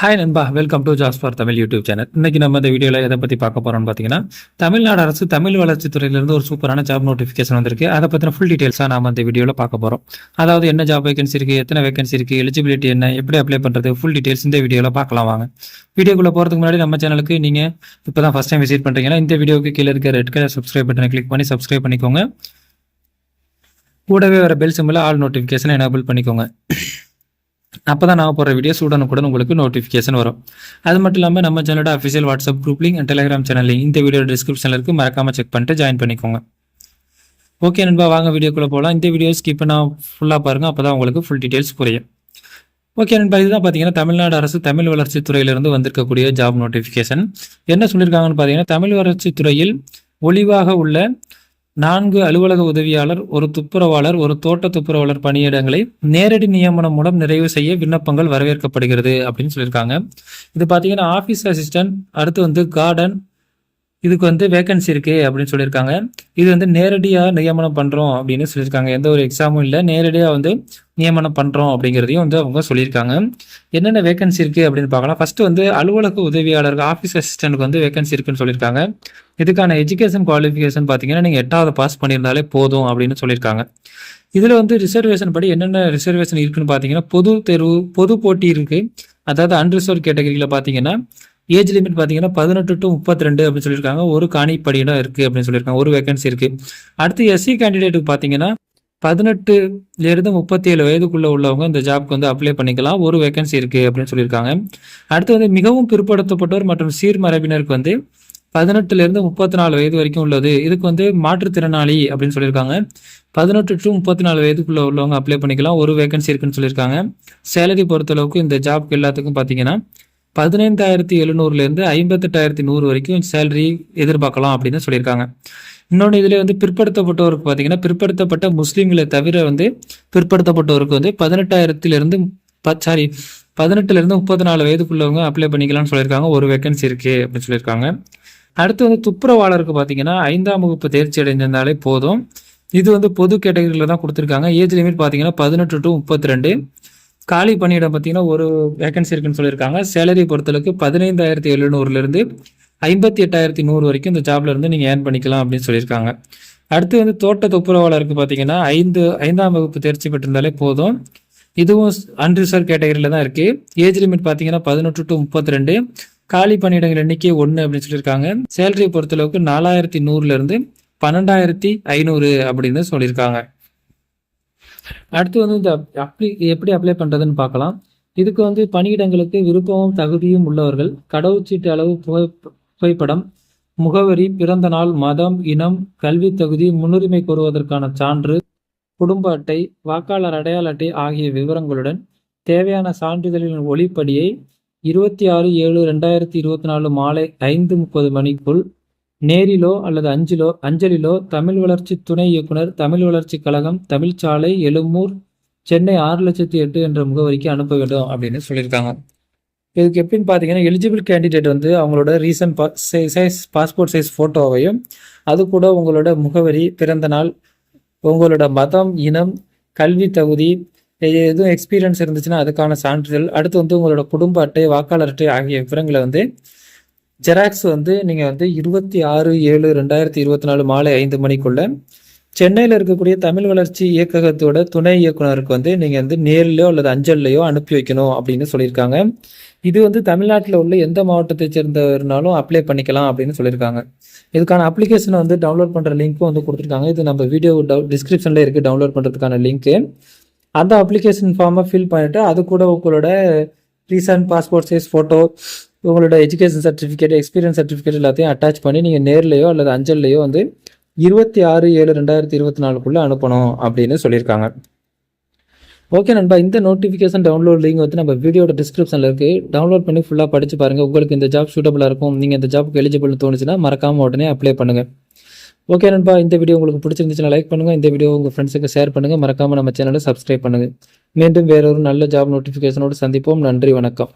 Hi நண்பா, welcome to Jazz for Tamil YouTube channel. இன்னைக்கு நம்ம இந்த வீடியோவில் எதை பற்றி பார்க்க போகிறோம்னு பார்த்தீங்கன்னா, தமிழ்நாடு அரசு தமிழ் வளர்ச்சித்துறையிலிருந்து ஒரு சூப்பரான ஜாப் நோட்டிஃபிகேஷன் வந்திருக்கு. அதை பற்றின ஃபுல் டீட்டெயில்ஸாக நாம இந்த வீடியோவில் பார்க்க போகிறோம். அதாவது என்ன ஜாப் வேகன்சி இருக்குது, எத்தனை வேகன்சி இருக்குது, எலிஜிபிலிட்டி என்ன, எப்படி அப்ளை பண்ணுறது, ஃபுல் டீட்டெயில்ஸ் இந்த வீடியோவில் பார்க்கலாம் வாங்க. வீடியோக்குள்ளே போகிறதுக்கு முன்னாடி நம்ம சேனலுக்கு நீங்கள் இப்போ தான் ஃபஸ்ட் டைம் விசிட் பண்ணுறீங்கன்னா இந்த வீடியோக்கு கீழே இருக்க ரெட் கலர் சப்ஸ்கிரைப் பட்டனை கிளிக் பண்ணி சப்ஸ்கிரைப் பண்ணிக்கோங்க. கூடவே வர பெல் சிம்பிள் ஆல் நோட்டிஃபிகேஷனை எனேபிள் பண்ணிக்கோங்க. அப்போ தான் நான் போகிற வீடியோஸ் உடனுக்குடன் உங்களுக்கு நோட்டிஃபிகேஷன் வரும். அது மட்டும் இல்லாமல் நம்ம சேனலோட official WhatsApp group link and Telegram channel link இந்த வீடியோ டிஸ்கிரிப்ஷனில் இருக்குது. மறக்காமல் செக் பண்ணிட்டு ஜாயின் பண்ணிக்கோங்க. ஓகே நண்பா, வாங்க வீடியோக்குள்ளே போகலாம். இந்த வீடியோ ஸ்கிப் பண்ண ஃபுல்லாக பாருங்கள், அப்போ தான் உங்களுக்கு ஃபுல் டீட்டெயில்ஸ் புரியும். ஓகே நண்பா, இதுதான் பார்த்தீங்கன்னா தமிழ்நாடு அரசு தமிழ் வளர்ச்சித்துறையிலிருந்து வந்திருக்கக்கூடிய ஜாப் நோட்டிஃபிகேஷன். என்ன சொல்லியிருக்காங்கன்னு பார்த்தீங்கன்னா, தமிழ் வளர்ச்சித்துறையில் ஒளிவாக உள்ள 4 அலுவலக உதவியாளர், ஒரு துப்புரவாளர், ஒரு தோட்ட துப்புரவாளர் பணியிடங்களை நேரடி நியமனம் மூலம் நிறைவு செய்ய விண்ணப்பங்கள் வரவேற்கப்படுகிறது அப்படின்னு சொல்லியிருக்காங்க. இது பார்த்தீங்கன்னா ஆஃபீஸ் அசிஸ்டன்ட், அடுத்து கார்டன், இதுக்கு வேகன்சி இருக்கு அப்படின்னு சொல்லியிருக்காங்க. இது நேரடியாக நியமனம் பண்றோம் அப்படின்னு சொல்லியிருக்காங்க. எந்த ஒரு எக்ஸாமும் இல்லை, நேரடியாக நியமனம் பண்றோம் அப்படிங்கிறதையும் அவங்க சொல்லியிருக்காங்க. என்னென்ன வேகன்சி இருக்கு அப்படின்னு பார்க்கலாம். ஃபர்ஸ்ட் அலுவலக உதவியாளருக்கு ஆஃபீஸ் அசிஸ்டன்ட்க்கு வேகன்சி இருக்குன்னு சொல்லியிருக்காங்க. இதுக்கான எஜுகேஷன் குவாலிஃபிகேஷன் பார்த்தீங்கன்னா நீங்கள் 8வது பாஸ் பண்ணியிருந்தாலே போதும் அப்படின்னு சொல்லியிருக்காங்க. இதில் ரிசர்வேஷன் படி என்னென்ன ரிசர்வேஷன் இருக்குன்னு பார்த்தீங்கன்னா, பொது தேர்வு, பொது போட்டி இருக்கு. அதாவது அன்ரிசர்வ் கேட்டகரியில் பார்த்தீங்கன்னா ஏஜ் லிமிட் பார்த்தீங்கன்னா 18 to 32 அப்படின்னு சொல்லியிருக்காங்க. ஒரு காணிப்படியிடம் இருக்குது அப்படின்னு சொல்லியிருக்காங்க. ஒரு வேகன்சி இருக்குது. அடுத்து எஸ்சி கேண்டிடேட்டுக்கு பார்த்தீங்கன்னா 18லேருந்து 37 வயதுக்குள்ளே உள்ளவங்க இந்த ஜாப்க்கு அப்ளை பண்ணிக்கலாம். ஒரு வேகன்சி இருக்குது அப்படின்னு சொல்லியிருக்காங்க. அடுத்து மிகவும் பிற்படுத்தப்பட்டோர் மற்றும் சீர்மரபினருக்கு 18லேருந்து 34 வயது வரைக்கும் உள்ளது. இதுக்கு மாற்றுத்திறனாளி அப்படின்னு சொல்லியிருக்காங்க. 18 to 34 வயதுக்குள்ள உள்ளவங்க அப்ளை பண்ணிக்கலாம். ஒரு வேகன்சி இருக்குன்னு சொல்லியிருக்காங்க. சேலரி பொறுத்தளவுக்கு இந்த ஜாப்க்கு எல்லாத்துக்கும் பார்த்தீங்கன்னா 15,700லேருந்து 58,100 வரைக்கும் சேலரி எதிர்பார்க்கலாம் அப்படின்னு சொல்லியிருக்காங்க. இன்னொன்று இதில் பிற்படுத்தப்பட்டவருக்கு பார்த்தீங்கன்னா, பிற்படுத்தப்பட்ட முஸ்லீம்களை தவிர பிற்படுத்தப்பட்டவருக்கு 18லேருந்து 34 வயதுக்குள்ளவங்க அப்ளை பண்ணிக்கலாம்னு சொல்லியிருக்காங்க. ஒரு வேகன்சி இருக்கு அப்படின்னு சொல்லியிருக்காங்க. அடுத்து துப்புரவாளருக்கு பார்த்தீங்கன்னா 5ஆம் வகுப்பு தேர்ச்சி அடைஞ்சிருந்தாலே போதும். இது பொது கேட்டகரியில் தான் கொடுத்துருக்காங்க. ஏஜ் லிமிட் பார்த்தீங்கன்னா 18 to 32. காலி பணியிடம் பார்த்தீங்கன்னா ஒரு வேகன்சி இருக்குன்னு சொல்லியிருக்காங்க. சேலரி பொறுத்தளவுக்கு 15,700லேருந்து 58,100 வரைக்கும் இந்த ஜாப்ல இருந்து நீங்கள் ஏர்ன் பண்ணிக்கலாம் அப்படின்னு சொல்லியிருக்காங்க. அடுத்து தோட்ட துப்புரவாளருக்கு பார்த்தீங்கன்னா 5ஆம் வகுப்பு தேர்ச்சி பெற்றிருந்தாலே போதும். இதுவும் அன்ரிசர்வ் கேட்டகரியில் தான் இருக்குது. ஏஜ் லிமிட் பார்த்தீங்கன்னா 18 to 32. காலி பணியிடங்கள் எண்ணிக்கை 1 அப்படின்னு சொல்லியிருக்காங்க. சேலரி பொறுத்தளவுக்கு 4,100லேருந்து 12,500 அப்படின்னு சொல்லியிருக்காங்க. அடுத்து இந்த எப்படி அப்ளை பண்ணுறதுன்னு பார்க்கலாம். இதுக்கு பணியிடங்களுக்கு விருப்பமும் தகுதியும் உள்ளவர்கள் கடவுச்சீட்டு அளவு புகைப்படம், முகவரி, பிறந்த நாள், மதம், இனம், கல்வி தகுதி, முன்னுரிமை கோருவதற்கான சான்று, குடும்ப அட்டை, வாக்காளர் அடையாள அட்டை ஆகிய விவரங்களுடன் தேவையான சான்றிதழின் ஒளிப்படியை 26/7/2024 மாலை 5:30 மணிக்குள் நேரிலோ அல்லது அஞ்சலிலோ தமிழ் வளர்ச்சி துணை இயக்குனர், தமிழ் வளர்ச்சி கழகம், தமிழ்ச்சாலை, எழும்பூர், சென்னை 6,08,000 என்ற முகவரிக்கு அனுப்ப வேண்டும் அப்படின்னு சொல்லியிருக்காங்க. இதுக்கு எப்படின்னு பார்த்தீங்கன்னா, எலிஜிபிள் கேண்டிடேட் அவங்களோட ரீசன்ட் பாஸ்போர்ட் சைஸ் ஃபோட்டோவையும், அது கூட உங்களோட முகவரி, பிறந்த நாள், உங்களோட மதம், இனம், கல்வி தகுதி, எதுவும் எக்ஸ்பீரியன்ஸ் இருந்துச்சுன்னா அதுக்கான சான்றிதழ், அடுத்து உங்களோட குடும்ப அட்டை, வாக்காளர் அட்டை ஆகிய விவரங்களை ஜெராக்ஸ் நீங்கள் 26/7/2024 மாலை 5 மணிக்குள்ள சென்னையில் இருக்கக்கூடிய தமிழ் வளர்ச்சி இயக்ககத்தோட துணை இயக்குனருக்கு நீங்கள் நேரிலையோ அல்லது அஞ்சல்லையோ அனுப்பி வைக்கணும் அப்படின்னு சொல்லியிருக்காங்க. இது தமிழ்நாட்டில் உள்ள எந்த மாவட்டத்தை சேர்ந்தவர்னாலும் அப்ளை பண்ணிக்கலாம் அப்படின்னு சொல்லியிருக்காங்க. இதுக்கான அப்ளிகேஷனை டவுன்லோட் பண்ணுற லிங்க்கும் கொடுத்துருக்காங்க. இது நம்ம வீடியோ டிஸ்கிரிப்ஷனில் இருக்குது டவுன்லோட் பண்ணுறதுக்கான லிங்க்கு. அந்த அப்ளிகேஷன் ஃபார்மை ஃபில் பண்ணிவிட்டு அது கூட உங்களோட ரீசன்ட் பாஸ்போர்ட் சைஸ் ஃபோட்டோ, உங்களோட எஜுகேஷன் சர்டிஃபிகேட், எக்ஸ்பீரியன்ஸ் சர்டிஃபிகேட் எல்லாத்தையும் அட்டாச் பண்ணி நீங்கள் நேர்லையோ அல்லது அஞ்சல்லையோ 26/7/2024 அனுப்பணும் அப்படின்னு சொல்லியிருக்காங்க. ஓகே நண்பா, இந்த நோட்டிஃபிகேஷன் டவுன்லோட் லிங்க் நம்ம வீடியோட டிஸ்கிரிப்ஷனில் இருக்குது. டவுன்லோட் பண்ணி ஃபுல்லாக படித்து பாருங்கள். உங்களுக்கு இந்த ஜாப் சூட்டபுளாக இருக்கும், நீங்கள் இந்த ஜாப்புக்கு எலிஜிபிள்னு தோணுச்சுன்னா மறக்காமல் உடனே அப்ளை பண்ணுங்கள். ஓகே நண்பா, இந்த வீடியோ உங்களுக்கு பிடிச்சிருந்துச்சுன்னா லைக் பண்ணுங்கள். இந்த வீடியோ உங்கள் ஃப்ரெண்ட்ஸுக்கு ஷேர் பண்ணுங்கள். மறக்காமல் நம்ம சேனலை சப்ஸ்கிரைப் பண்ணுங்கள். மீண்டும் வேறொரு நல்ல ஜாப் நோட்டிஃபிகேஷனோடு சந்திப்போம். நன்றி, வணக்கம்.